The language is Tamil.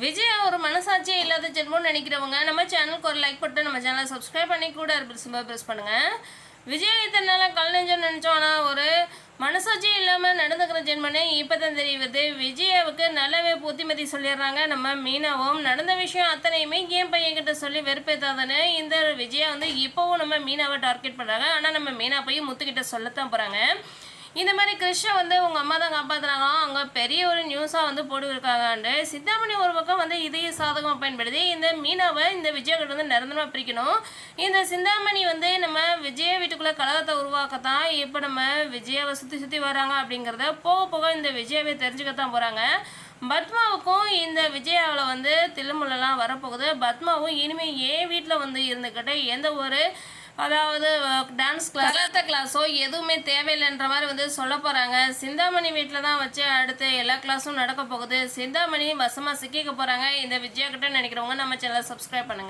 விஜய் ஒரு மனசாட்சியே இல்லாத ஜென்மம்னு நினைக்கிறவங்க நம்ம சேனலுக்கு ஒரு லைக் போட்டு நம்ம சேனலை சப்ஸ்கிரைப் பண்ணி கூட ப்ரெஸ் பண்ணுங்கள். விஜய் இத்தனை நாளாக கலைஞர் நினச்சோம், ஆனால் ஒரு மனசாட்சியே இல்லாமல் நடந்துக்கிற ஜென்மனே இப்போ தான் தெரியுது. விஜயாவுக்கு நல்லாவே புத்திமதி சொல்லிடுறாங்க நம்ம மீனாவும். நடந்த விஷயம் அத்தனையுமே ஏன் பையன்கிட்ட சொல்லி வெறுப்பேற்றாதானே இந்த விஜயா இப்போவும் நம்ம மீனாவை டார்கெட் பண்ணுறாங்க. ஆனால் நம்ம மீனா போய் முத்துக்கிட்ட சொல்லத்தான் போகிறாங்க. இந்த மாதிரி கிருஷ்ணை உங்கள் அம்மா தான் காப்பாற்றுறாங்களாம். அங்கே பெரிய ஒரு நியூஸாக போட்டுருக்காங்கண்டு சிந்தாமணி ஒரு பக்கம் இதையே சாதகமாக பயன்படுத்தி இந்த மீனாவை இந்த விஜயகிட்ட நிரந்தரமாக பிரிக்கணும். இந்த சிந்தாமணி நம்ம விஜய வீட்டுக்குள்ளே கழகத்தை உருவாக்கத்தான் இப்போ நம்ம விஜயாவை சுற்றி வராங்க அப்படிங்கிறத போக போக இந்த விஜயாவை தெரிஞ்சுக்கத்தான் போகிறாங்க. பத்மாவுக்கும் இந்த விஜயாவில் தில்லுமுள்ளெல்லாம் வரப்போகுது. பத்மாவும் இனிமேல் ஏன் வீட்டில் இருந்துக்கிட்டு எந்த ஒரு அதாவது டான்ஸ் கிளாஸ் கராத்தே கிளாஸோ எதுவுமே தேவையில்லைன்ற மாதிரி சொல்ல போகிறாங்க. சிந்தாமணி வீட்டில் தான் வச்சு அடுத்து எல்லா கிளாஸும் நடக்க போகுது. சிந்தாமணி வசமாக சிக்கிக்க போகிறாங்க இந்த விஜயா கிட்ட நினைக்கிறவங்க நம்ம சேனலை சப்ஸ்கிரைப் பண்ணுங்கள்.